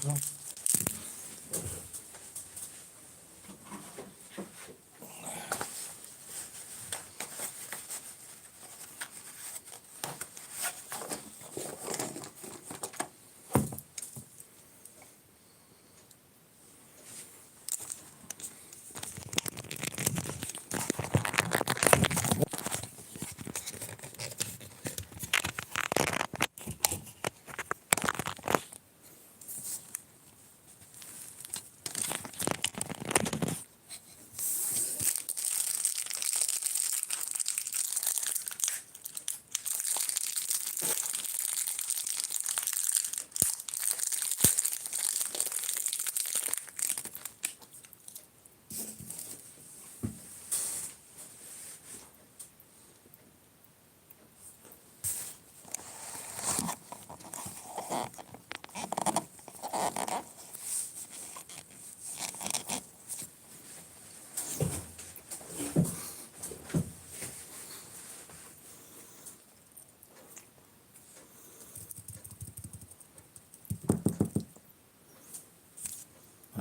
I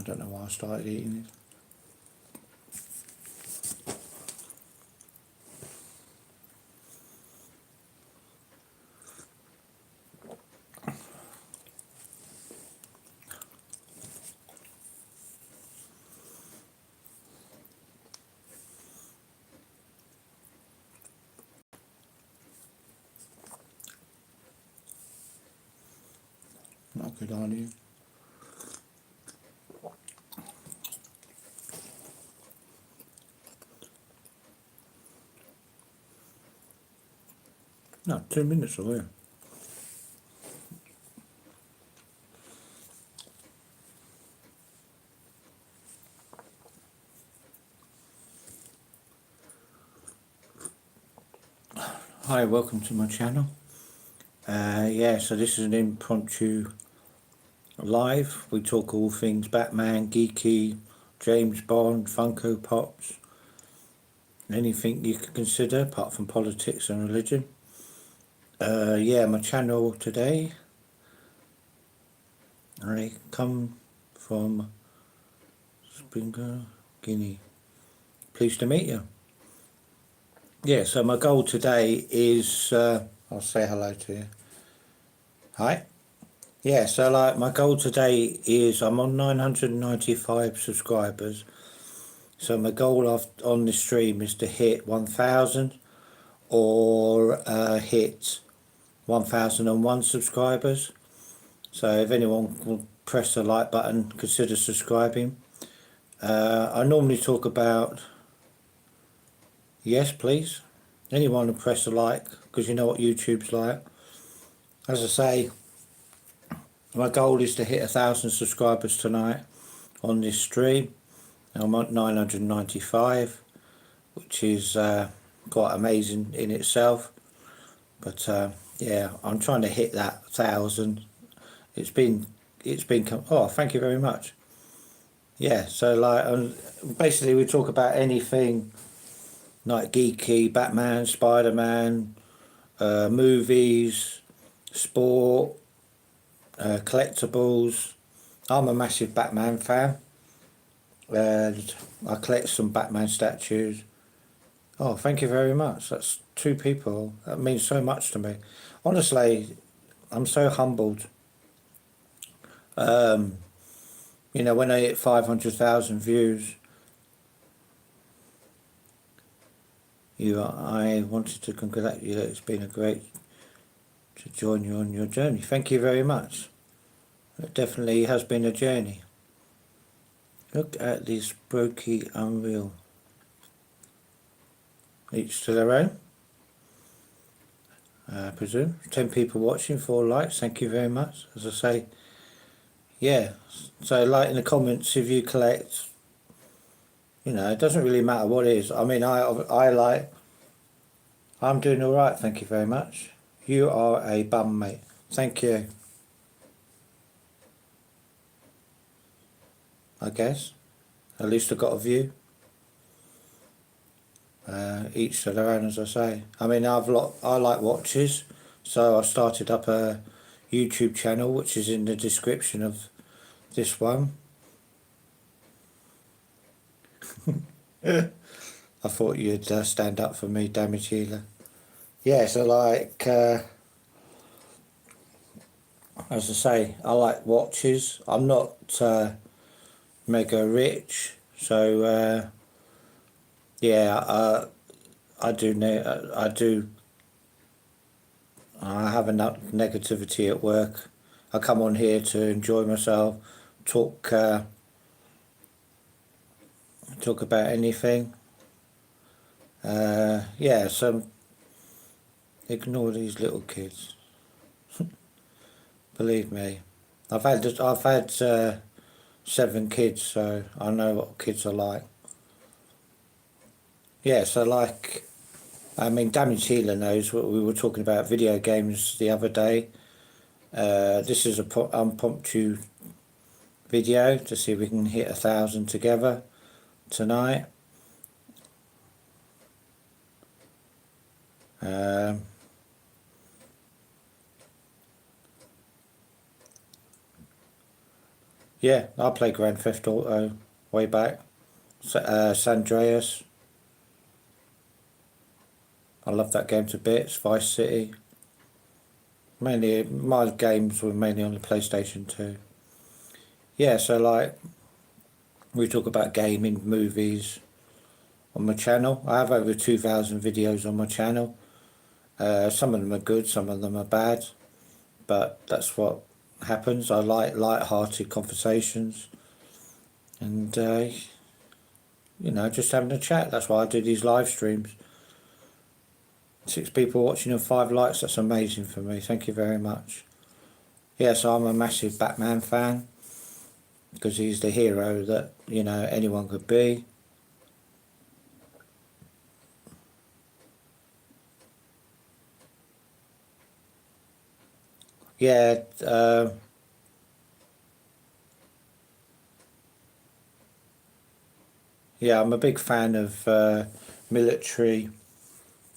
don't know why I started eating it. Not a good idea. No, 2 minutes away. Hi, welcome to my channel. Yeah, so this is an impromptu live. We talk all things Batman, geeky, James Bond, Funko Pops, anything you could consider apart from politics and religion. Yeah, my channel today, I come from Springer, Guinea. Pleased to meet you. Yeah, so my goal today is, I'll say hello to you. Hi. Yeah, so like my goal today is I'm on 995 subscribers. So my goal on this stream is to hit 1,000 or hit 1,001 subscribers. So if anyone will press the like button, consider subscribing. I normally talk about, yes please, anyone will press the like, because you know what YouTube's like. As I say, my goal is to hit 1,000 subscribers tonight on this stream. I'm at 995, which is quite amazing in itself. But yeah, I'm trying to hit that 1,000. It's been oh, thank you very much. Yeah, so like basically we talk about anything like geeky, Batman, Spider-Man, movies, sport, collectibles. I'm a massive Batman fan, and I collect some Batman statues. Oh, thank you very much. That's 2 people. That means so much to me. Honestly, I'm so humbled. You know, when I hit 500,000 views, I wanted to congratulate you. It's been a great to join you on your journey. Thank you very much. It definitely has been a journey. Look at this brokey unreal. Each to their own. I presume 10 people watching, 4 likes. Thank you very much. As I say, yeah. So like in the comments, if you collect, you know, it doesn't really matter what it is. I mean, I'm doing all right. Thank you very much. You are a bum, mate. Thank you. I guess. At least I got a view. Each to their own, as I say. I mean, I like watches, so I started up a YouTube channel, which is in the description of this one. I thought you'd stand up for me, damage healer. Yeah, so like, as I say, I like watches. I'm not mega rich, so yeah, I do. I have enough negativity at work. I come on here to enjoy myself, talk talk about anything. Yeah, so ignore these little kids. Believe me, I've had 7 kids, so I know what kids are like. Yeah, so like, I mean, Damage Healer knows what we were talking about video games the other day. This is a impromptu video to see if we can hit 1,000 together tonight. Yeah, I played Grand Theft Auto way back. San Andreas. I love that game to bits. Vice City. Mainly, my games were mainly on the PlayStation 2. Yeah, so like, we talk about gaming, movies on my channel. I have over 2,000 videos on my channel. Some of them are good, some of them are bad, but that's what happens. I like light-hearted conversations, and you know, just having a chat. That's why I do these live streams. 6 people watching and 5 likes. That's amazing for me. Thank you very much. Yeah, so I'm a massive Batman fan because he's the hero that, you know, anyone could be. Yeah, yeah, I'm a big fan of military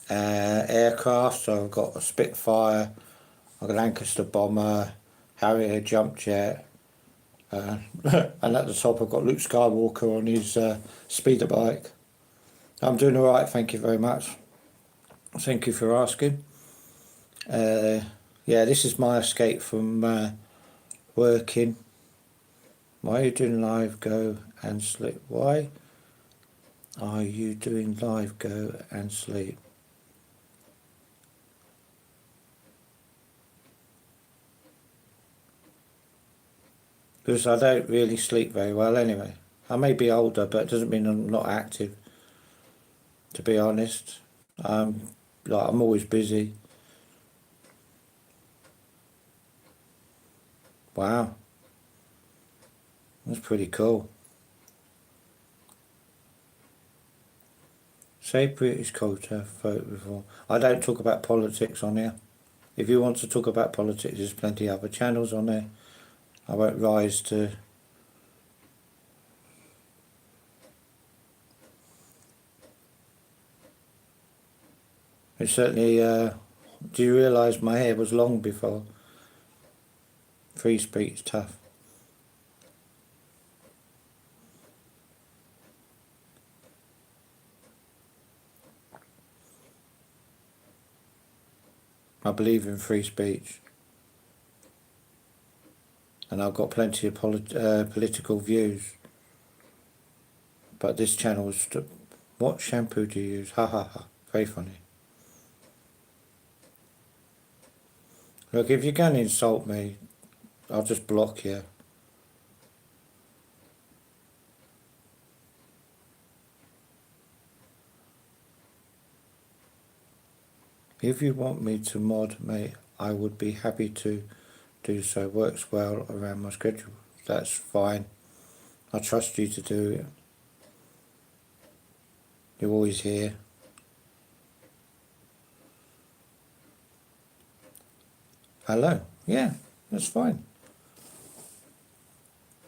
aircraft. So I've got a Spitfire, I've got a Lancaster bomber, Harrier jump jet, and at the top I've got Luke Skywalker on his speeder bike. I'm doing all right, thank you very much. Thank you for asking. Yeah, this is my escape from working. Why are you doing live go and sleep? Why are you doing live go and sleep? Because I don't really sleep very well anyway. I may be older, but it doesn't mean I'm not active, to be honest. I'm always busy. Wow, that's pretty cool. Say British culture, vote reform. I don't talk about politics on here. If you want to talk about politics, there's plenty of other channels on there. I won't rise to... It certainly... do you realise my hair was long before? Free speech, tough. I believe in free speech. And I've got plenty of political views. But this channel is... What shampoo do you use? Ha ha ha. Very funny. Look, if you're going to insult me, I'll just block you. If you want me to mod, mate, I would be happy to do so. Works well around my schedule. That's fine. I trust you to do it. You're always here. Hello. Yeah, that's fine.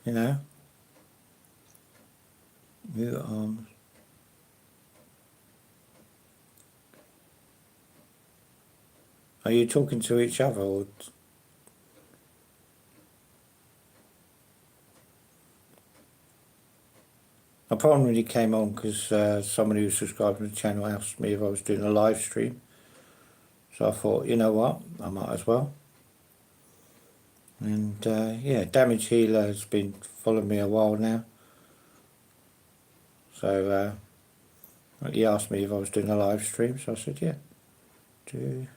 You know. You are you talking to each other or... I primarily came on because somebody who subscribed to the channel asked me if I was doing a live stream. So I thought, you know what, I might as well. And yeah, Damage Healer has been following me a while now. So he asked me if I was doing a live stream, so I said, yeah, do.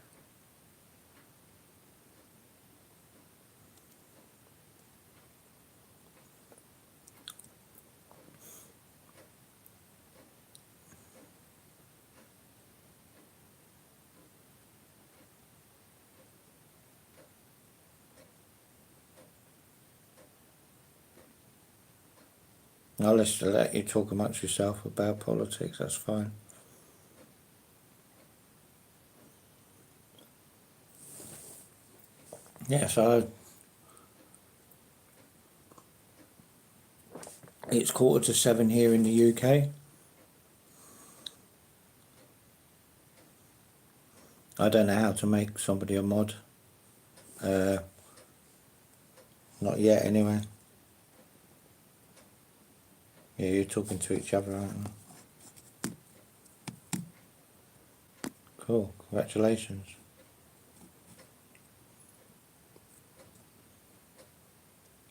I'll just let you talk amongst yourself about politics, that's fine. Yeah, so it's 6:45 here in the UK. I don't know how to make somebody a mod. Not yet anyway. Yeah, you're talking to each other, aren't you? Cool, congratulations.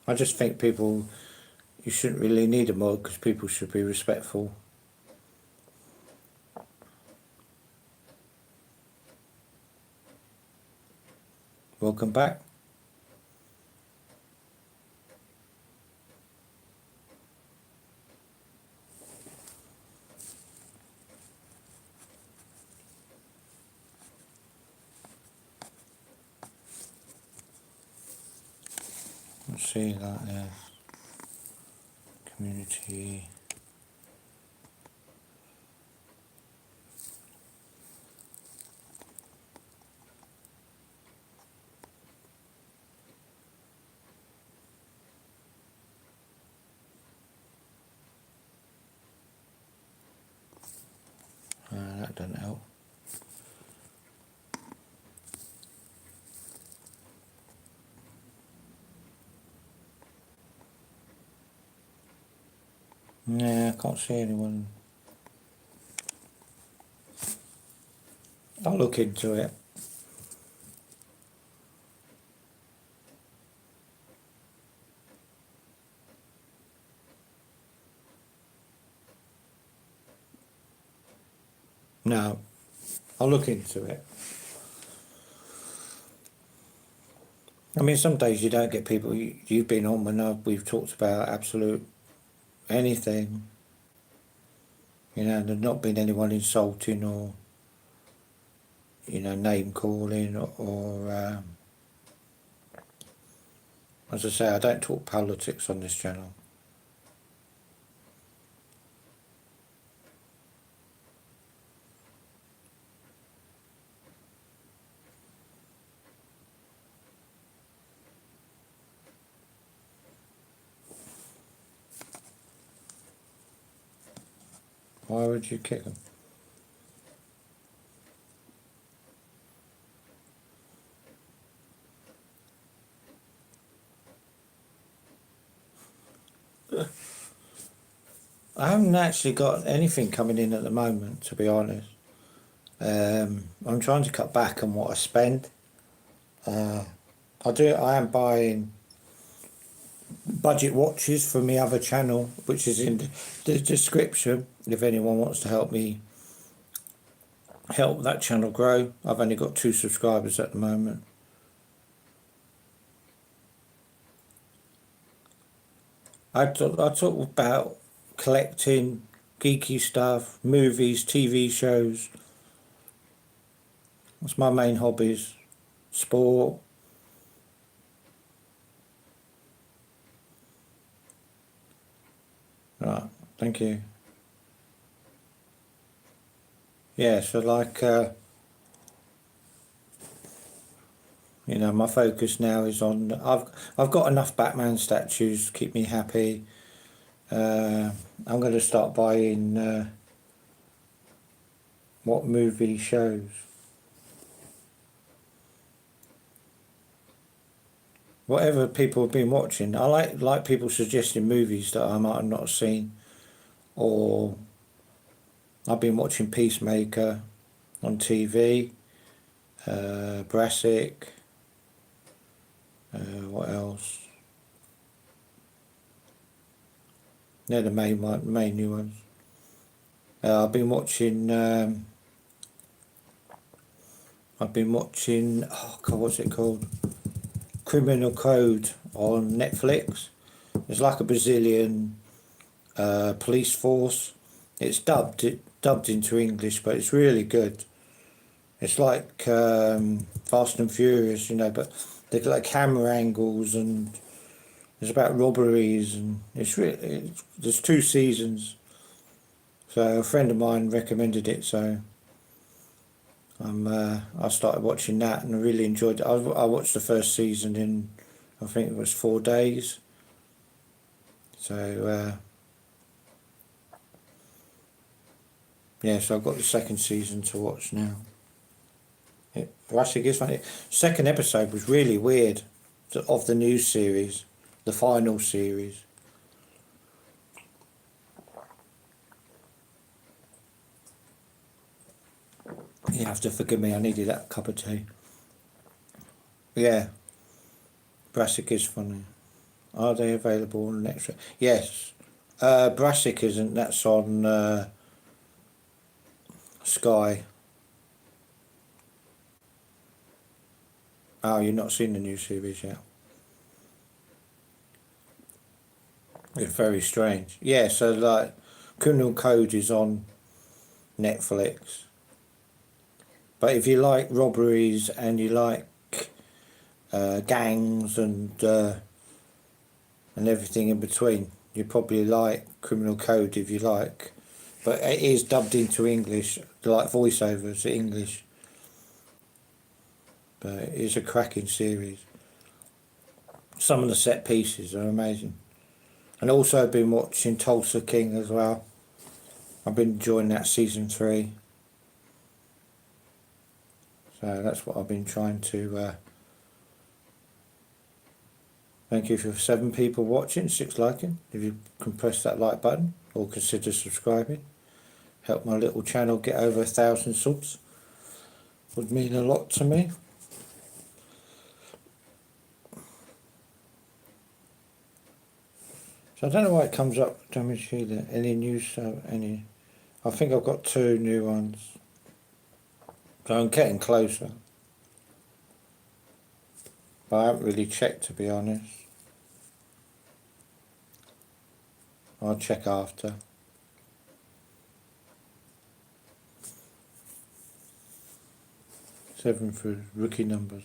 I just think you shouldn't really need a mod because people should be respectful. Welcome back. Let's see that, yeah. Community. That doesn't help. Nah, I can't see anyone. I'll look into it. No, I'll look into it. I mean, some days you don't get people. You've been on when we've talked about absolute anything. You know, there's not been anyone insulting or, you know, name calling or as I say, I don't talk politics on this channel. Why would you kick them? I haven't actually got anything coming in at the moment, to be honest. I'm trying to cut back on what I spend. I am buying budget watches from the other channel, which is in the description, if anyone wants to help me help that channel grow. I've only got 2 subscribers at the moment. I talk about collecting geeky stuff, movies, TV shows. That's my main hobbies. Sport. Right, thank you. Yeah, so like, you know, my focus now is on, I've got enough Batman statues to keep me happy. I'm going to start buying what movie shows. Whatever people have been watching. I like people suggesting movies that I might have not seen. or I've been watching Peacemaker on TV, Brassic, what else? They're the main new ones. I've been watching, oh God, what's it called? Criminal Code on Netflix. It's like a Brazilian police force. It's dubbed into English, but it's really good. It's like Fast and Furious, but they've got like camera angles, and it's about robberies, and there's 2 seasons. So a friend of mine recommended it, so I started watching that, and I really enjoyed it. I watched the first season in, I think it was 4 days. So yeah, so I've got the second season to watch now. Jurassic is funny. Second episode was really weird, of the new series, the final series. You have to forgive me, I needed that cup of tea. Yeah, Brassic is funny. Are they available on Netflix? Yes. Brassic isn't, that's on Sky. Oh, you've not seen the new series yet? It's very strange. Yeah, so like Criminal Code is on Netflix. But if you like robberies and you like gangs and everything in between, you probably like Criminal Code if you like. But it is dubbed into English, like voiceovers to English. But it is a cracking series. Some of the set pieces are amazing. And also I've been watching Tulsa King as well. I've been enjoying that season 3. So that's what I've been trying to... Thank you for 7 people watching, 6 liking. If you can press that like button or consider subscribing. Help my little channel get over 1,000 subs. Would mean a lot to me. So I don't know why it comes up, damage healer. Any news? Any? I think I've got 2 new ones. So I'm getting closer. But I haven't really checked, to be honest. I'll check after. Seven for rookie numbers.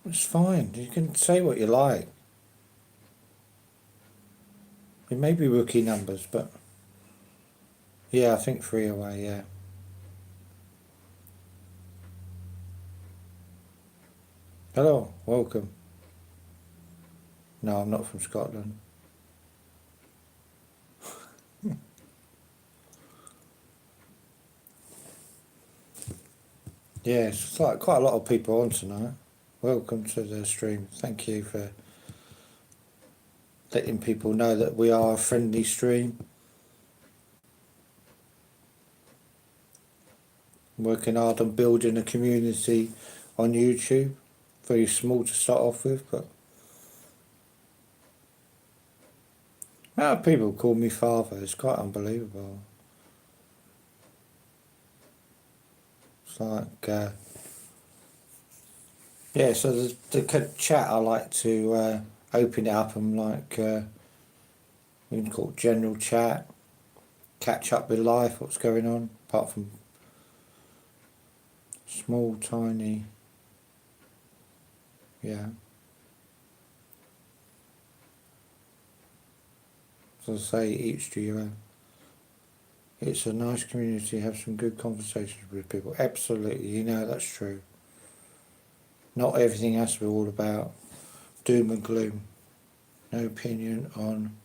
It's fine. You can say what you like. It may be rookie numbers, but yeah, I think 3 away, yeah. Hello, welcome. No, I'm not from Scotland. Yeah, it's like quite a lot of people on tonight. Welcome to the stream. Thank you for letting people know that we are a friendly stream. I'm working hard on building a community on YouTube. Very small to start off with, but amount of people call me father. It's quite unbelievable. It's like, yeah, so the chat, I like to open it up and like, you can call it general chat, catch up with life, what's going on, apart from small, tiny, yeah. As I say, each to your own. It's a nice community, have some good conversations with people. Absolutely, that's true. Not everything has to be all about doom and gloom. No opinion on...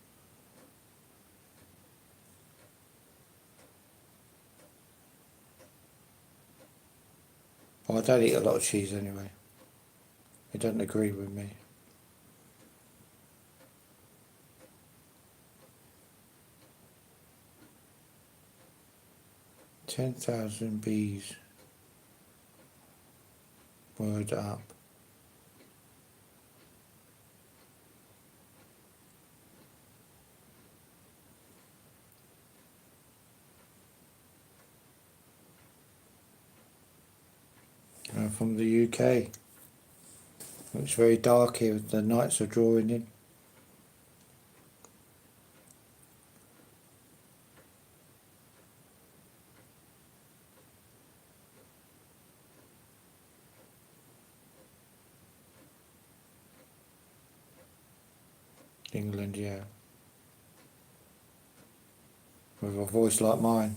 Well, I don't eat a lot of cheese anyway. It doesn't agree with me. 10,000 bees. Word up. From the UK. It's very dark here, the nights are drawing in. England, yeah. With a voice like mine.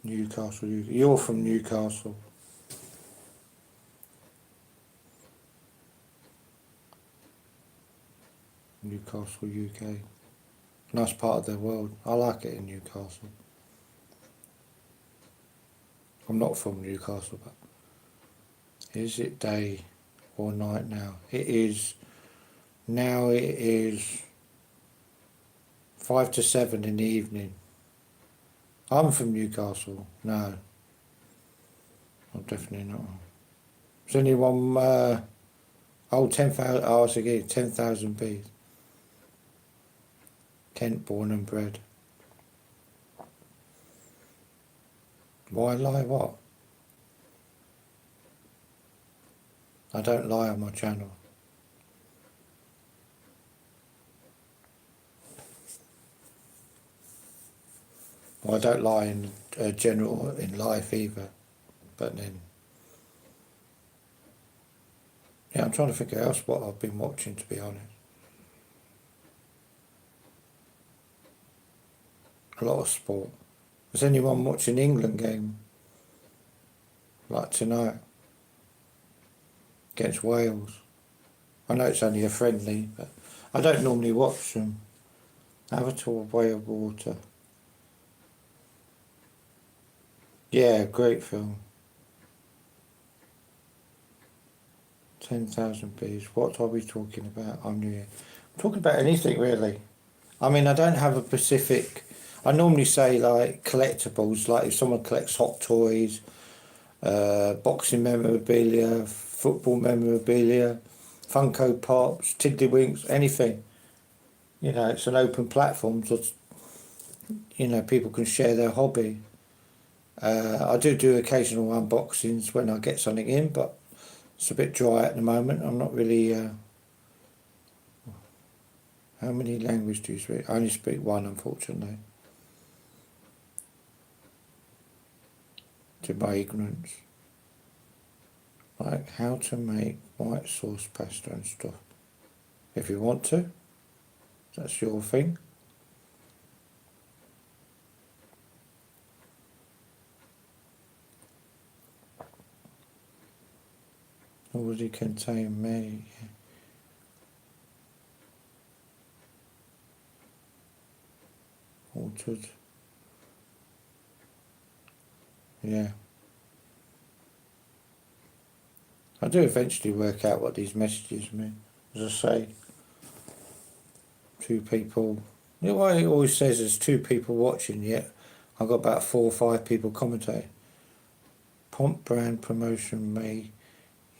Newcastle, UK. You're from Newcastle. Newcastle, UK. Nice part of the world. I like it in Newcastle. I'm not from Newcastle, but is it day or night now? It is. Now it is 5 to 7 in the evening. I'm from Newcastle. No. I'm definitely not. Is anyone, 10,000, oh, it's again, 10,000 bees. Kent born and bred. Why lie what? I don't lie on my channel. Well, I don't lie in general in life either, but then, yeah, I'm trying to figure out what I've been watching, to be honest. A lot of sport. Is anyone watching England game like tonight against Wales? I know it's only a friendly, but I don't normally watch them. Avatar, Way of Water. Yeah, great film. 10,000 bees. What are we talking about? I'm new here. I'm talking about anything really. I mean, I don't have a specific. I normally say like collectibles, like if someone collects hot toys, boxing memorabilia, football memorabilia, Funko Pops, Tiddlywinks, anything. You know, it's an open platform, so you know people can share their hobby. I do occasional unboxings when I get something in, but it's a bit dry at the moment. I'm not really. How many languages do you speak? I only speak one, unfortunately. To my ignorance. Like how to make white sauce pasta and stuff. If you want to, that's your thing. Already contain me. Altered. Yeah. I do eventually work out what these messages mean. As I say, 2 people. You know why it always says there's 2 people watching, yet I've got about 4 or 5 people commentating. Pomp brand promotion may,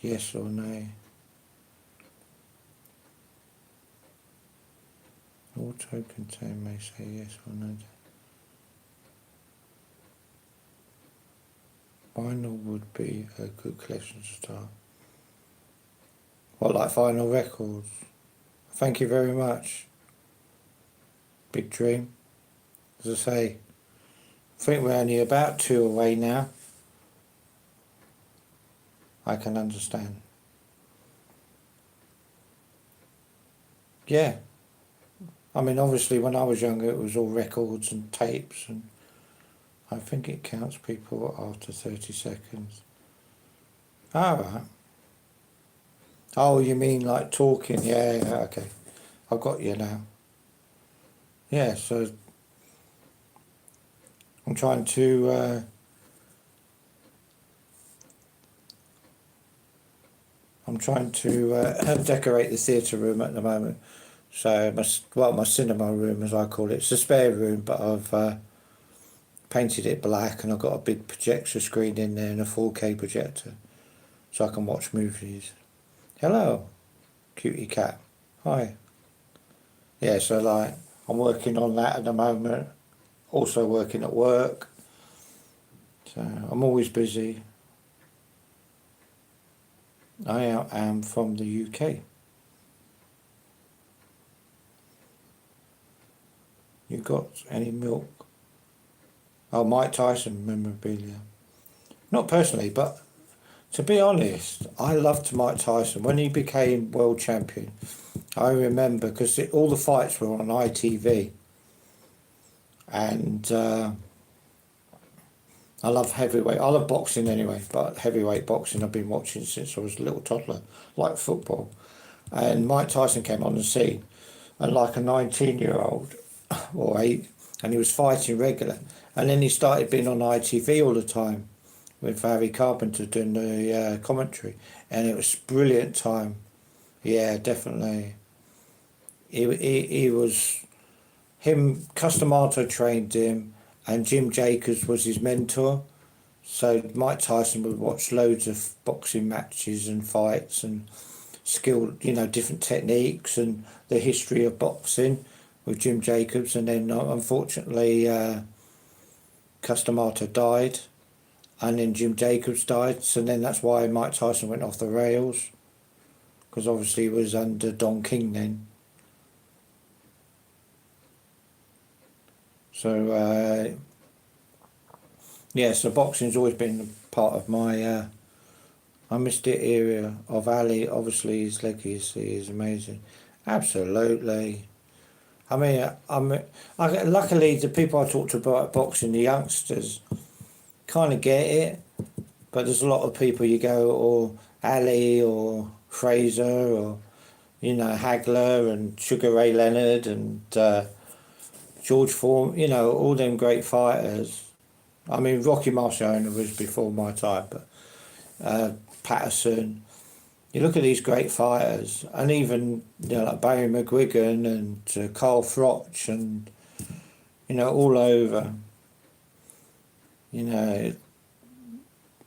yes or nay. Auto contain may say yes or no. Vinyl would be a good collection to start. What, like vinyl records? Thank you very much. Big dream. As I say, I think we're only about 2 away now. I can understand. Yeah. I mean, obviously, when I was younger, it was all records and tapes, and I think it counts people after 30 seconds. All right. Oh, you mean like talking? Yeah, okay. I've got you now. Yeah, so I'm trying to decorate the theatre room at the moment. So my cinema room, as I call it, it's a spare room, but I've painted it black, and I've got a big projector screen in there and a 4K projector, so I can watch movies. Hello, cutie cat. Hi. Yeah, so like I'm working on that at the moment. Also working at work. So I'm always busy. I am from the UK. You got any milk? Oh, Mike Tyson memorabilia. Not personally, but to be honest, I loved Mike Tyson. When he became world champion, I remember, because all the fights were on ITV. And I love heavyweight. I love boxing anyway, but heavyweight boxing I've been watching since I was a little toddler, like football. And Mike Tyson came on the scene, and like a 19-year-old or 8, and he was fighting regular. And then he started being on ITV all the time with Harry Carpenter doing the commentary, and it was brilliant time. Yeah, definitely. He was, him, Customato trained him, and Jim Jacobs was his mentor. So Mike Tyson would watch loads of boxing matches and fights and skill, different techniques and the history of boxing with Jim Jacobs. And then unfortunately Customato died, and then Jim Jacobs died. So then that's why Mike Tyson went off the rails, because obviously he was under Don King then. So so boxing's always been part of my I missed the area of Ali. Obviously his legacy is amazing. Absolutely. I mean, luckily the people I talk to about boxing, the youngsters, kind of get it, but there's a lot of people you go, or Ali or Fraser or Hagler and Sugar Ray Leonard and George Foreman, all them great fighters. I mean, Rocky Marciano was before my time, but Patterson. You look at these great fighters, and even like Barry McGuigan and Carl Froch, and all over.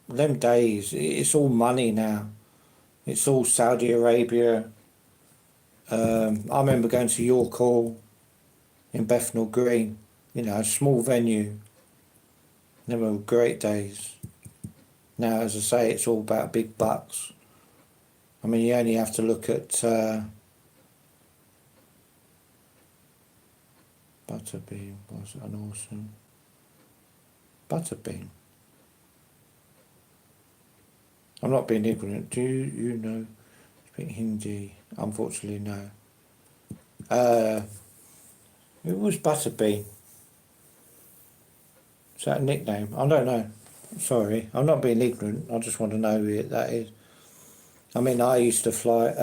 Them days, it's all money now. It's all Saudi Arabia. I remember going to York Hall in Bethnal Green, a small venue. They were great days. Now, as I say, it's all about big bucks. I mean, you only have to look at Butterbean was an awesome Butterbean. I'm not being ignorant. Do you speak Hindi? Unfortunately, no. It was Butterbean. Is that a nickname? I don't know. Sorry, I'm not being ignorant. I just want to know who that is. I mean, I used to fly.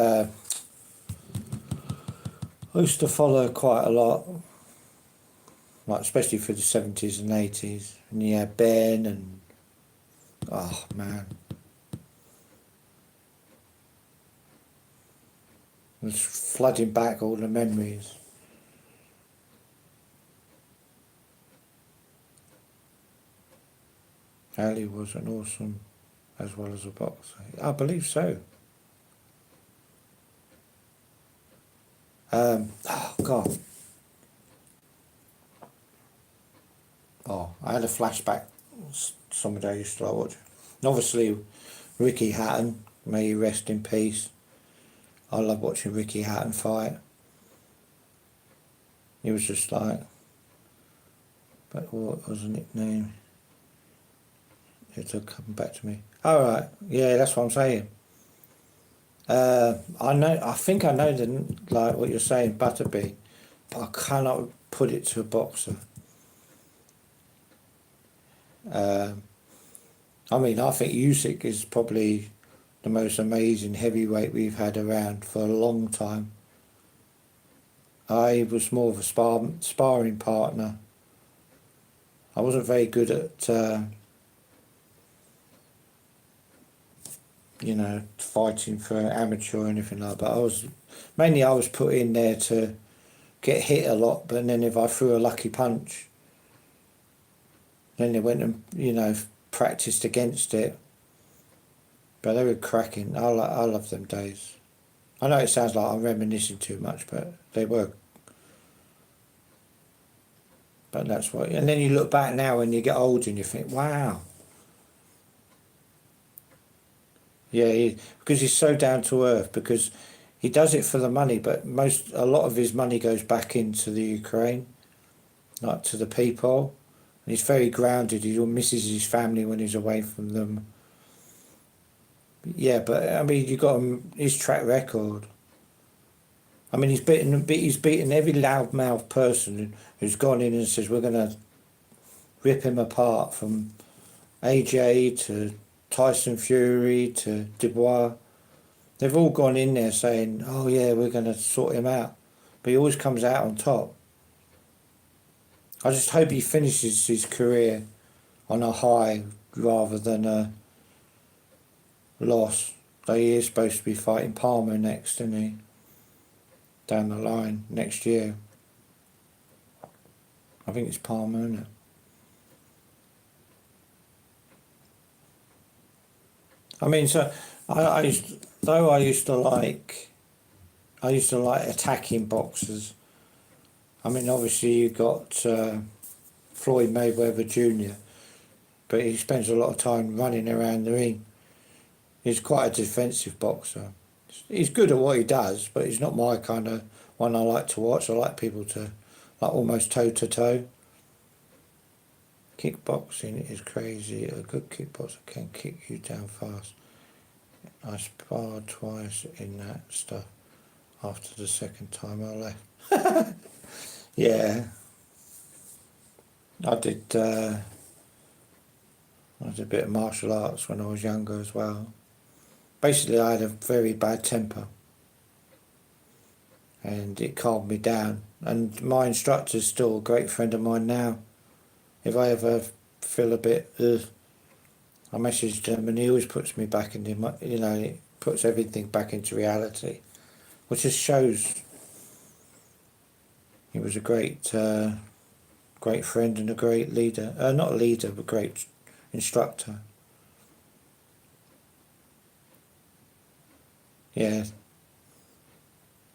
I used to follow quite a lot, like especially for the 70s and 80s. And you had Ben and oh man, it's flooding back all the memories. Ali was an awesome, as well as a boxer. I believe so. Oh God. Oh, I had a flashback. Somebody I used to watch. And obviously, Ricky Hatton, may he rest in peace. I love watching Ricky Hatton fight. He was just like, but what was the nickname? It'll come back to me. All right, yeah, that's what I'm saying. I think I know like what you're saying, Butterbean, but I cannot put it to a boxer. I mean, I think Usyk is probably the most amazing heavyweight we've had around for a long time. I was more of a sparring partner. I wasn't very good at fighting for amateur or anything like that. I was put in there to get hit a lot, but then if I threw a lucky punch, Then they went and, you know, practiced against it. But they were cracking. I love them days. I know it sounds like I'm reminiscing too much, but they were. But that's what. And then you look back now when you get older and you think, wow. Yeah, because he's so down to earth, because he does it for the money, but a lot of his money goes back into the Ukraine, like to the people. And he's very grounded. He misses his family when he's away from them. Yeah, but I mean, you got his track record. I mean, he's beaten every loudmouth person who's gone in and says we're going to rip him apart, from AJ to Tyson Fury to Dubois. They've all gone in there saying, oh yeah, we're going to sort him out. But he always comes out on top. I just hope he finishes his career on a high rather than a loss. Though he is supposed to be fighting Palmer next, isn't he? Down the line next year. I think it's Palmer, isn't it? I mean, so I used to like attacking boxers. I mean, obviously you got Floyd Mayweather Jr., but he spends a lot of time running around the ring. He's quite a defensive boxer. He's good at what he does, but he's not my kind of one I like to watch. I like people to, like, almost toe to toe. Kickboxing is crazy. A good kickboxer can kick you down fast. I sparred twice in that stuff. After the second time I left. Yeah. I did a bit of martial arts when I was younger as well. Basically, I had a very bad temper, and it calmed me down. And my instructor's still a great friend of mine now. If I ever feel a bit, I messaged him, and he always puts me back into, you know, it puts everything back into reality, which just shows he was a great friend and a great leader. Not a leader, but great instructor. Yeah.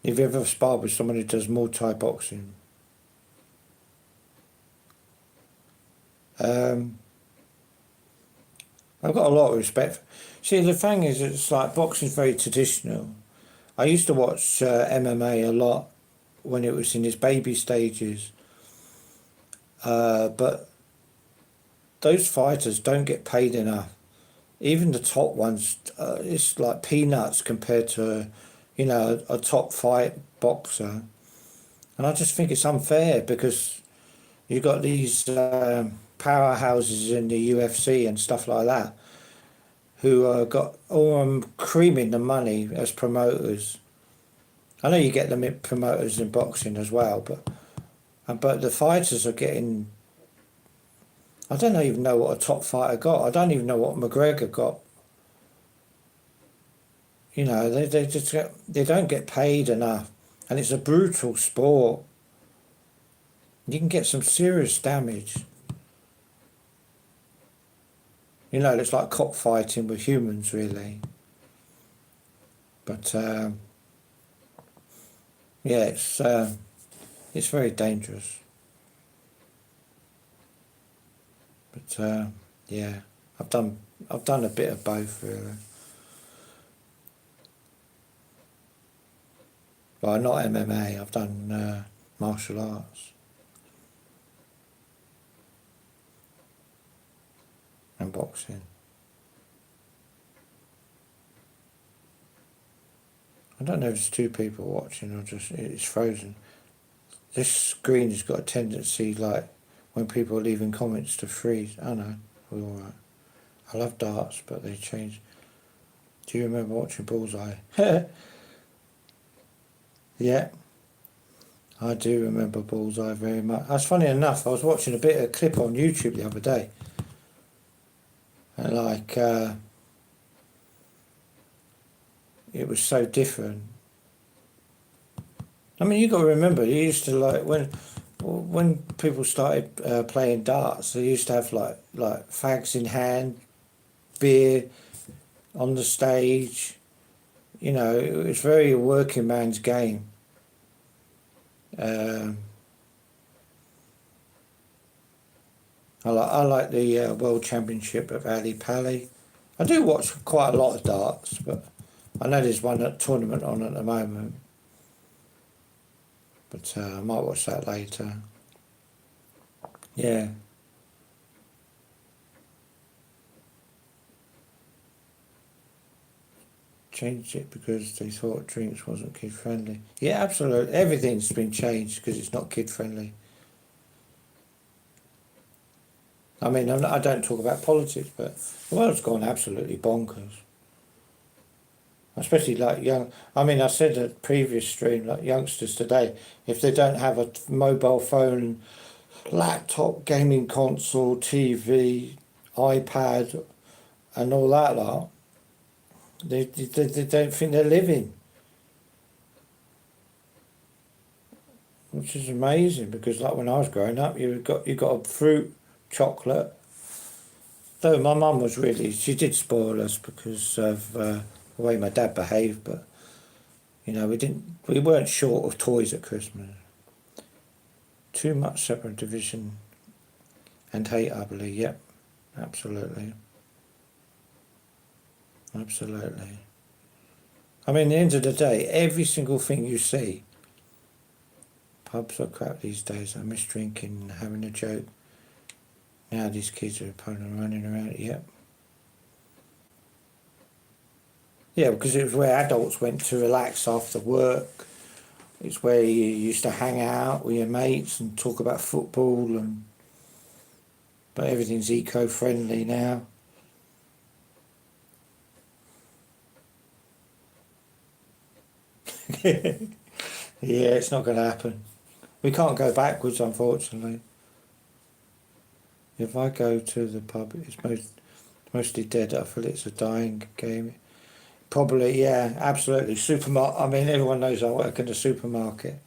Have you ever sparred with someone who does Muay Thai boxing? I've got a lot of respect. See, the thing is, it's like boxing's very traditional. I used to watch MMA a lot when it was in its baby stages. But those fighters don't get paid enough. Even the top ones, it's like peanuts compared to, you know, a top fight boxer. And I just think it's unfair, because you've got these powerhouses in the UFC and stuff like that who got all creaming the money as promoters. I know you get them promoters in boxing as well, but the fighters are getting. I don't even know what a top fighter got. I don't even know what McGregor got. You know, they don't get paid enough, and it's a brutal sport. You can get some serious damage. You know, it's like cockfighting with humans, really. But yeah, it's very dangerous. But yeah, I've done a bit of both, really. Well, not MMA. I've done martial arts and boxing. I don't know if it's two people watching or just it's frozen. This screen has got a tendency, like, when people are leaving comments, to freeze. Oh no, we're alright. I love darts, but they change. Do you remember watching Bullseye? Yeah, I do remember Bullseye very much. That's funny enough. I was watching a bit of a clip on YouTube the other day, and like it was so different. I mean, you got to remember, you used to, like, when when people started playing darts, they used to have like fags in hand, beer on the stage. You know, it was very a working man's game. I like the World Championship of Ali Pali. I do watch quite a lot of darts, but I know there's one tournament on at the moment. But I might watch that later. Yeah. Changed it because they thought drinks wasn't kid friendly. Yeah, absolutely. Everything's been changed because it's not kid friendly. I mean, I don't talk about politics, but the world's gone absolutely bonkers. Especially like young. I mean, I said at the previous stream, like youngsters today, if they don't have a mobile phone, laptop, gaming console, TV, iPad, and all that lot, they don't think they're living. Which is amazing because, like when I was growing up, you got a fruit, chocolate. Though my mum was she did spoil us because of the way my dad behaved, but you know we weren't short of toys at Christmas. Too much separate division and hate, I believe. Yep, absolutely, absolutely. I mean, at the end of the day, every single thing you see. Pubs are crap these days. I miss drinking and having a joke. Now these kids are running around. Yep. Yeah, because it was where adults went to relax after work. It's where you used to hang out with your mates and talk about football but everything's eco-friendly now. Yeah, it's not going to happen. We can't go backwards, unfortunately. If I go to the pub, it's mostly dead. I feel it's a dying game. Probably, yeah, absolutely. Supermarket. I mean, everyone knows I work in a supermarket,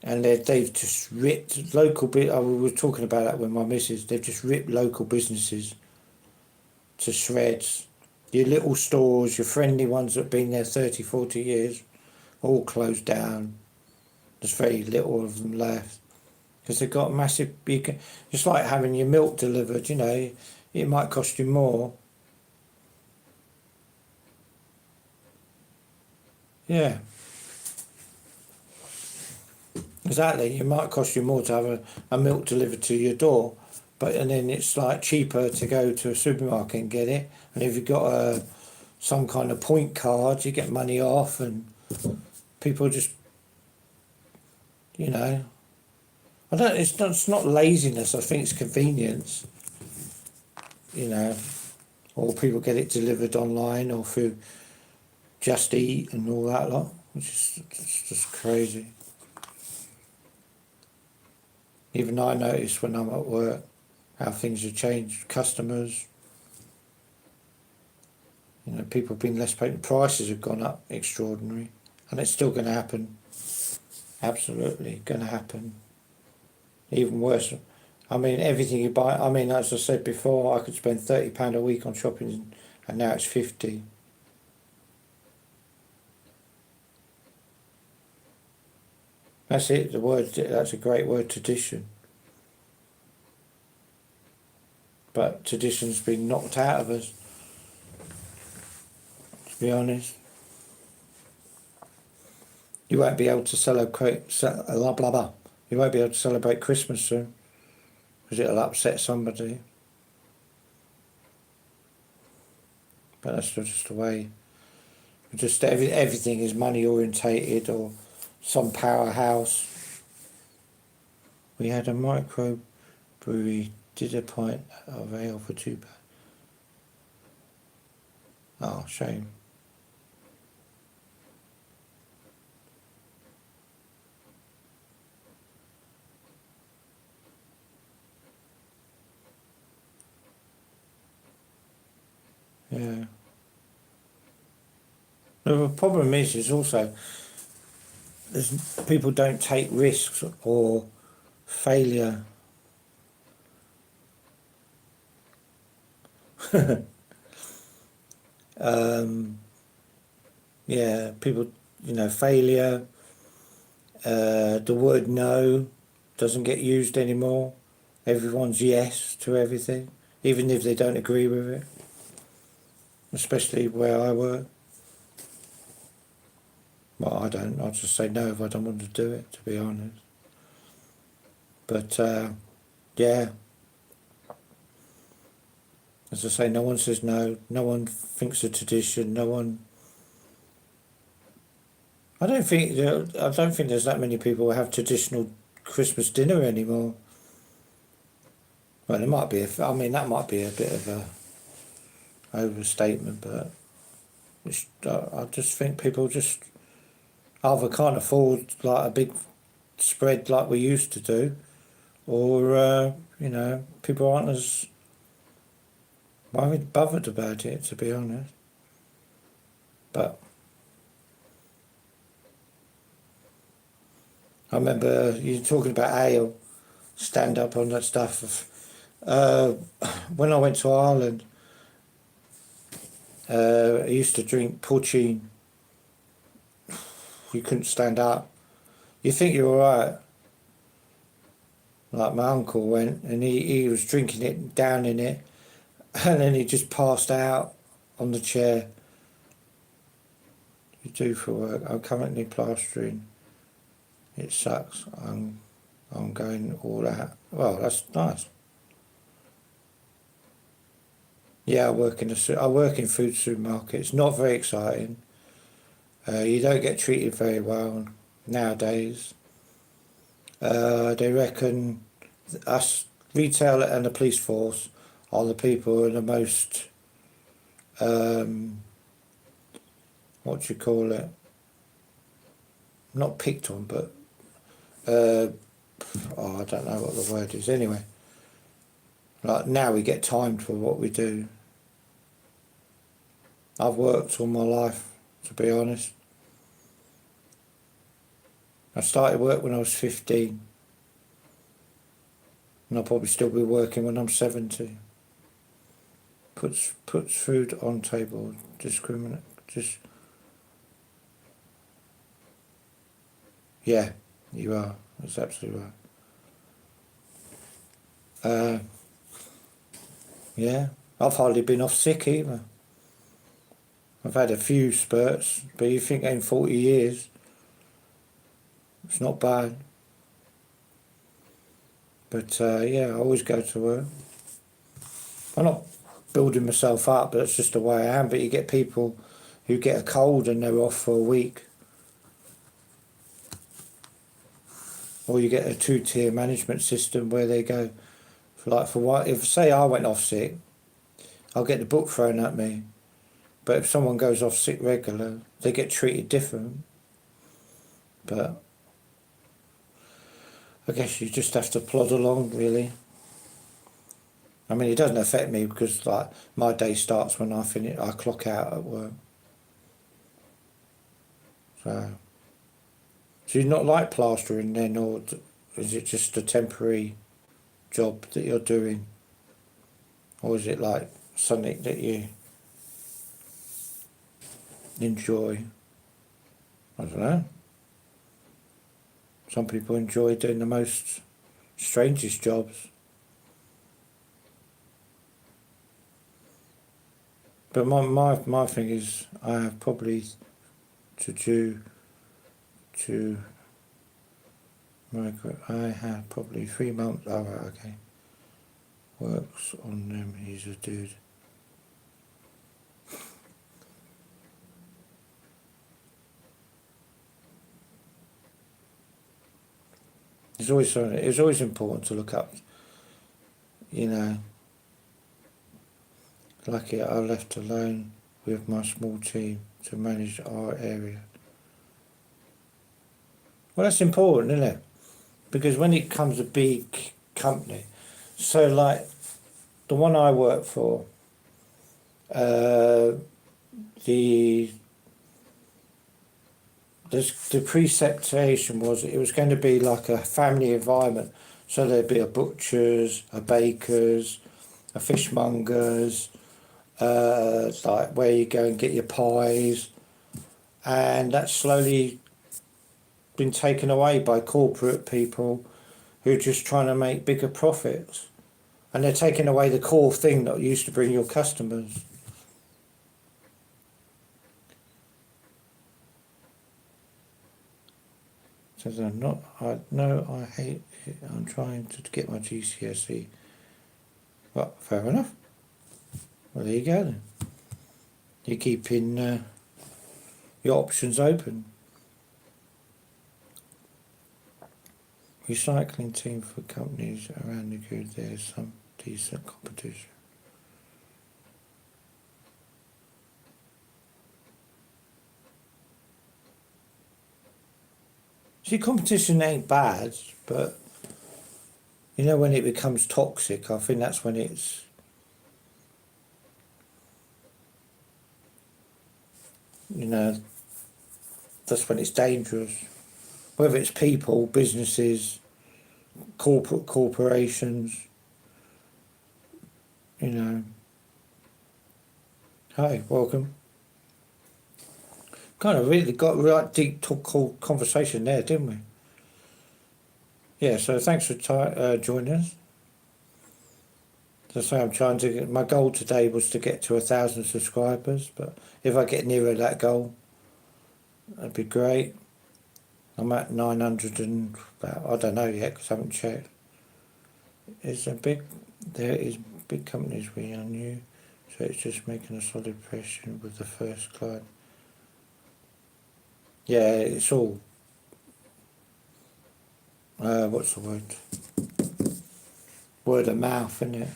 and they've just ripped local. We were talking about that with my missus. They've just ripped local businesses to shreds. Your little stores, your friendly ones that have been there 30, 40 years, all closed down. There's very little of them left because they've got massive. It's like having your milk delivered. You know, it might cost you more. Yeah. Exactly. It might cost you more to have a milk delivered to your door, and then it's like cheaper to go to a supermarket and get it. And if you've got some kind of point card, you get money off, and people just, you know, I don't. It's not laziness. I think it's convenience. You know, or people get it delivered online or through Just Eat and all that lot, which is just crazy. Even I notice when I'm at work how things have changed. Customers, you know, people have been less paid. Prices have gone up extraordinary, and it's still going to happen. Absolutely going to happen. Even worse. I mean, everything you buy. I mean, as I said before, I could spend £30 a week on shopping, and now it's 50. That's it. That's a great word. Tradition. But tradition's been knocked out of us. To be honest, you won't be able to celebrate. Blah blah blah. You won't be able to celebrate Christmas soon because it'll upset somebody. But that's just the way. Just everything is money orientated or some powerhouse. We had a microbrewery, did a pint of ale for £2. Oh, shame. Yeah. The problem is also people don't take risks or failure. Yeah, people, failure. The word no doesn't get used anymore. Everyone's yes to everything, even if they don't agree with it. Especially where I work. Well, I don't. I'll just say no if I don't want to do it, to be honest. But, yeah. As I say, no one says no. No one thinks a tradition. No one... I don't think there's that many people who have traditional Christmas dinner anymore. Well, there might be. That might be a bit of a overstatement, but I just think people just either can't afford like a big spread like we used to do, or people aren't as bothered about it, to be honest. But I remember you talking about ale, stand up on that stuff. When I went to Ireland, I used to drink poachine. You couldn't stand up. You think you're alright. Like my uncle went and he was drinking it, down in it, and then he just passed out on the chair. You do for work. I'm currently plastering. It sucks. I'm going all out. Well, that's nice. Yeah, I work in food supermarkets. Not very exciting. You don't get treated very well nowadays. They reckon us retail and the police force are the people who are the most what do you call it? Not picked on, but I don't know what the word is. Anyway, like now we get timed for what we do. I've worked all my life, to be honest. I started work when I was 15, and I'll probably still be working when I'm 70. Puts food on table, yeah, you are. That's absolutely right. Yeah, I've hardly been off sick either. I've had a few spurts, but you think in 40 years, it's not bad. But yeah, I always go to work. I'm not building myself up, but that's just the way I am. But you get people who get a cold and they're off for a week. Or you get a 2-tier management system where they go, for what, if say I went off sick, I'll get the book thrown at me. But if someone goes off sick regular, they get treated different. But I guess you just have to plod along, really. I mean, it doesn't affect me because like my day starts when I clock out at work. So you not like plastering then, or is it just a temporary job that you're doing? Or is it like something that you enjoy? I don't know. Some people enjoy doing the most strangest jobs. But my thing is, I have probably I have probably 3 months. Oh, right, okay. Works on them. He's a dude. It's always important to look up. Lucky I left alone with my small team to manage our area. Well, that's important, isn't it? Because when it comes to big company, so like the one I work for, the preceptation was it was going to be like a family environment. So there'd be a butcher's, a baker's, a fishmonger's, like where you go and get your pies, and that's slowly been taken away by corporate people who are just trying to make bigger profits, and they're taking away the core thing that used to bring your customers. Says I'm not. I hate it. I'm trying to get my GCSE. Well, fair enough. Well, there you go then. You're keeping your options open. Recycling team for companies around the grid. There's some decent competition. See, competition ain't bad, but you know when it becomes toxic, I think that's when it's, you know, that's when it's dangerous. Whether it's people, businesses, corporations, you know. Hi, welcome. Kind of really got a right deep conversation there, didn't we? Yeah, so thanks for joining us. As I say, I'm trying to get, my goal today was to get to 1,000 subscribers, but if I get nearer that goal, that'd be great. I'm at 900 and about, I don't know yet because I haven't checked. There is big companies we are new, so it's just making a solid impression with the first client. Yeah, it's all, what's the word? Word of mouth, isn't it?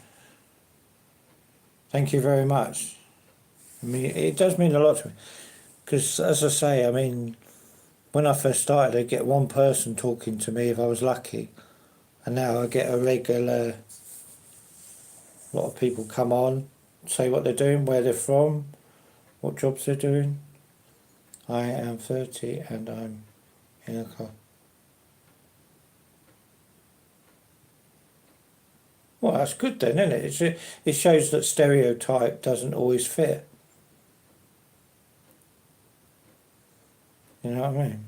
Thank you very much. I mean, it does mean a lot to me. Because, as I say, I mean, when I first started, I'd get one person talking to me if I was lucky. And now I get a regular, lot of people come on, say what they're doing, where they're from, what jobs they're doing. I am 30 and I'm in a car. Well, that's good then, isn't it? It shows that stereotype doesn't always fit. You know what I mean?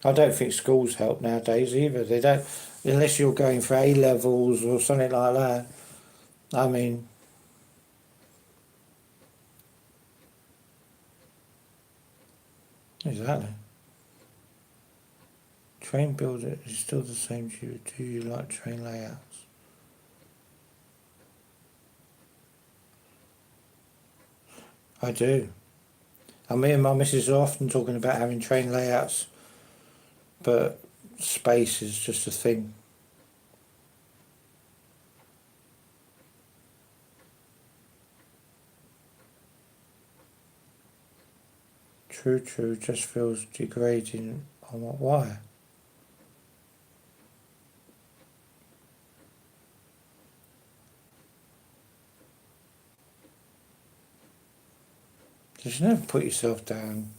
I don't think schools help nowadays either. They don't, unless you're going for A levels or something like that. I mean, exactly. Train builder is still the same. Do you like train layouts? I do. And me and my missus are often talking about having train layouts, but space is just a thing. True, just feels degrading. Why? Just never put yourself down.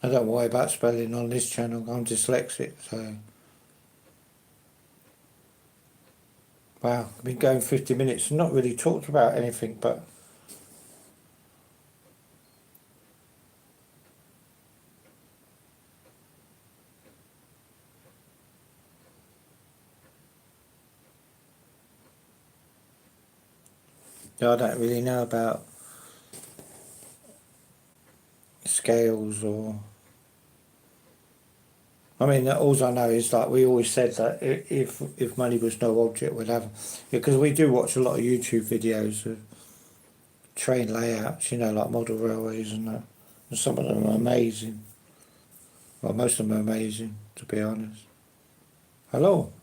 I don't worry about spelling on this channel. I'm dyslexic, so. Wow, I've been going 50 minutes and not really talked about anything, but. I don't really know about scales or. I mean, all I know is like we always said that if money was no object, we'd have. Because we do watch a lot of YouTube videos of train layouts, you know, like model railways and that. And some of them are amazing. Well, most of them are amazing, to be honest. Hello.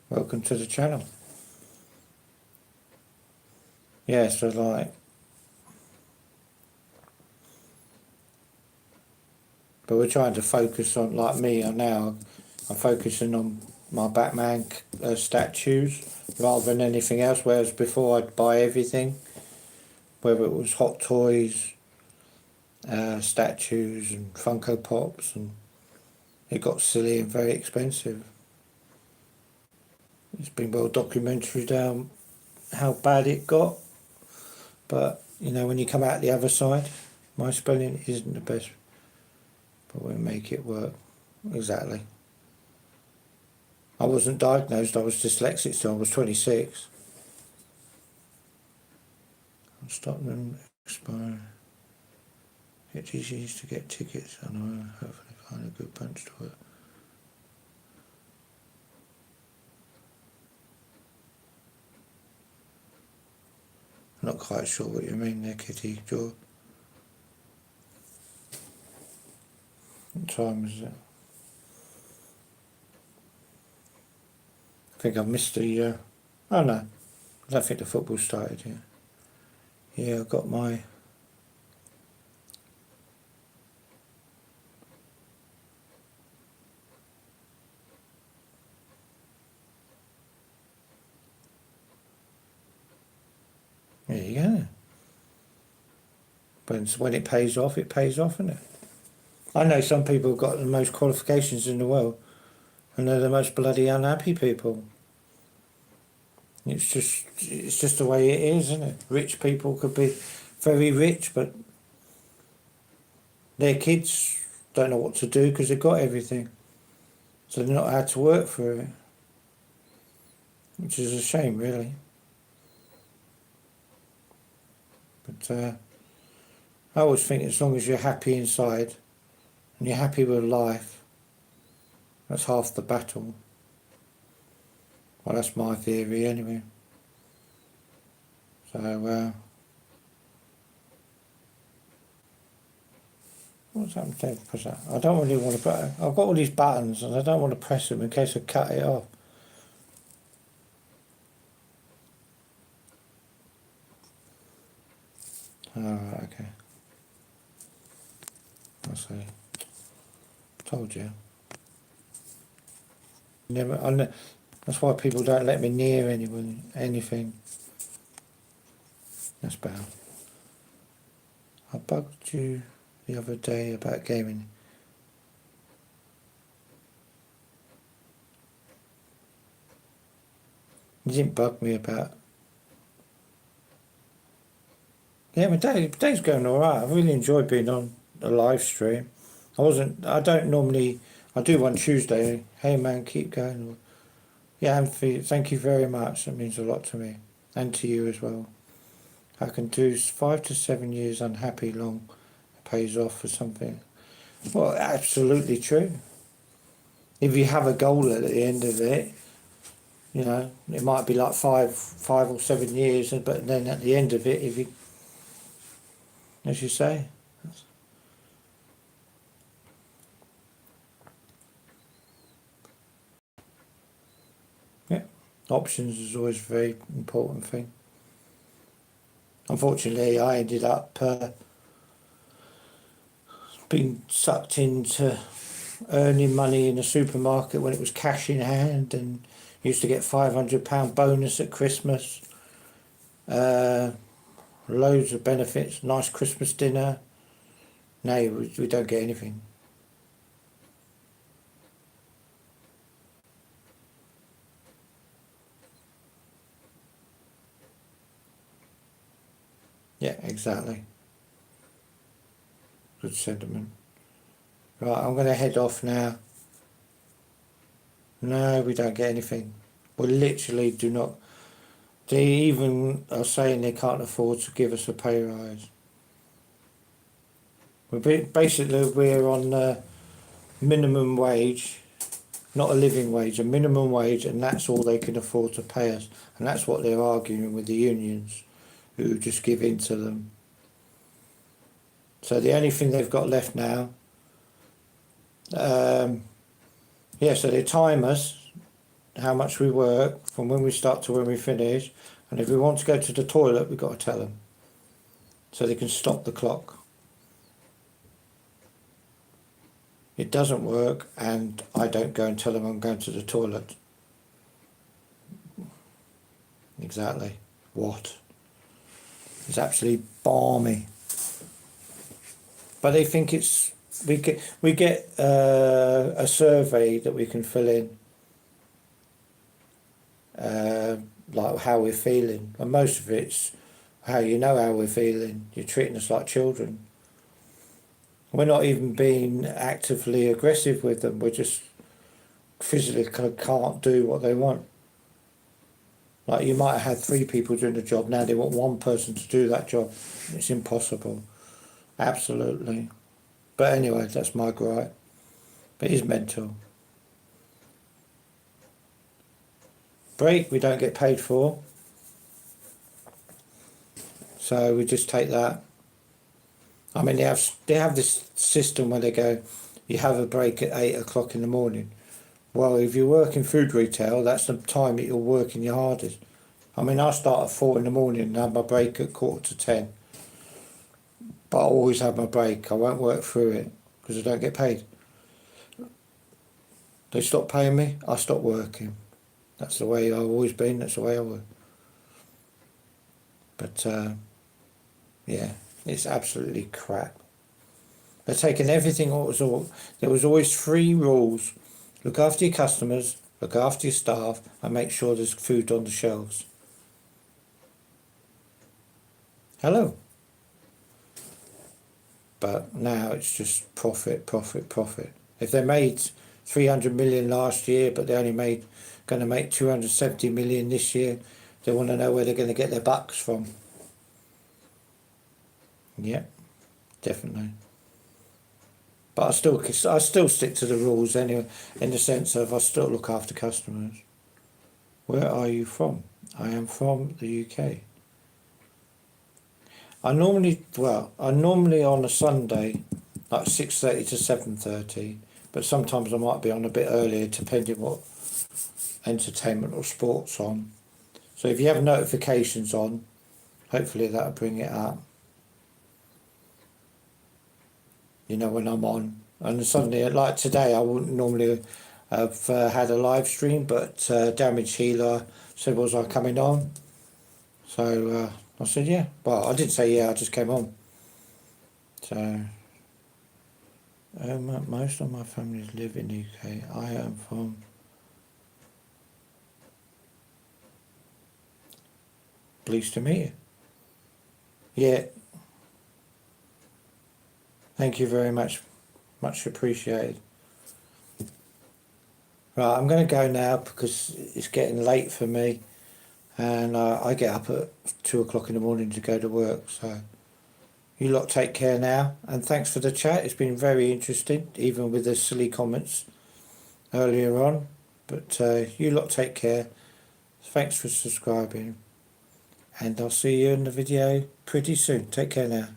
Welcome to the channel. Yeah, so like. But we're trying to focus on, like me now, I'm focusing on my Batman statues rather than anything else, whereas before I'd buy everything, whether it was Hot Toys, statues and Funko Pops, and it got silly and very expensive. It's been well documented down how bad it got, but you know, when you come out the other side, my spelling isn't the best, but we'll make it work. Exactly. I wasn't diagnosed, I was dyslexic till I was 26. I'll stop them expire. It's easy to get tickets, and I hopefully find a good bunch to it. I'm not quite sure what you mean there, Kitty Jaw. What time is it? I think I've missed the, oh no, I don't think the football started yet. Yeah, I've got my, there you go. But when it pays off, isn't it? I know some people have got the most qualifications in the world, and they're the most bloody unhappy people. It's just the way it is, isn't it? Rich people could be very rich, but their kids don't know what to do because they've got everything, so they're not allowed to work for it, which is a shame, really. But I always think as long as you're happy inside and you're happy with life, that's half the battle. Well, that's my theory anyway. So, what's happened to I don't really want to put, I've got all these buttons and I don't want to press them in case I cut it off. Alright, okay. I see. Told you. That's why people don't let me near anything. That's bad. I bugged you the other day about gaming. You didn't bug me about. Yeah, my day's going alright. I really enjoyed being on a live stream. I do one Tuesday. Hey man, keep going. Yeah, Anthony, thank you very much. That means a lot to me. And to you as well. I can do 5 to 7 years unhappy long. It pays off for something. Well, absolutely true. If you have a goal at the end of it, you know, it might be like 5 or 7 years, but then at the end of it, if you, as you say, yeah, options is always a very important thing. Unfortunately, I ended up being sucked into earning money in a supermarket when it was cash in hand, and used to get £500 bonus at Christmas, loads of benefits, nice Christmas dinner. Now we don't get anything. Yeah, exactly. Good sentiment. Right, I'm going to head off now. No, we don't get anything. We literally do not. They even are saying they can't afford to give us a pay rise. Basically, we're on minimum wage, not a living wage, a minimum wage, and that's all they can afford to pay us. And that's what they're arguing with the unions, who just give in to them. So the only thing they've got left now, so they time us, how much we work, from when we start to when we finish, and if we want to go to the toilet, we've got to tell them, so they can stop the clock. it doesn't work, and I don't go and tell them I'm going to the toilet. Exactly. What? It's absolutely balmy. But they think it's, we get a survey that we can fill in, like how we're feeling, and most of it's how you know how we're feeling. You're treating us like children. We're not even being actively aggressive with them. We're just physically can't do what they want. Like, you might have had 3 people doing the job, now they want 1 person to do that job. It's impossible. Absolutely. But anyway, that's my gripe. But it's mental. Break we don't get paid for, so we just take that. I mean, they have this system where they go, you have a break at 8 o'clock in the morning. Well, if you work in food retail, that's the time that you're working your hardest. I mean, I start at 4 in the morning and have my break at 9:45. But I always have my break. I won't work through it because I don't get paid. They stop paying me, I stop working. That's the way I've always been, that's the way I work. But, yeah, it's absolutely crap. They're taking everything. There was always 3 rules. Look after your customers, look after your staff, and make sure there's food on the shelves. Hello. But now it's just profit, profit, profit. If they made 300 million last year, but they only going to make 270 million this year, they want to know where they're going to get their bucks from. Yeah, definitely. But I still stick to the rules anyway, in the sense of I still look after customers. Where are you from? I am from the UK. I normally on a Sunday, like 6:30 to 7:30, but sometimes I might be on a bit earlier, depending what entertainment or sports on. So if you have notifications on, hopefully that'll bring it up. You know, when I'm on. And suddenly, like today, I wouldn't normally have had a live stream, but Damage Healer said, was I coming on? So I said, yeah. Well, I didn't say yeah, I just came on. So, most of my families live in the UK. I am from... Pleased to meet you. Yeah. Thank you very much. Much appreciated. Right, I'm going to go now because it's getting late for me, and I get up at 2 o'clock in the morning to go to work. So you lot take care now, and thanks for the chat. It's been very interesting, even with the silly comments earlier on. But you lot take care. Thanks for subscribing, and I'll see you in the video pretty soon. Take care now.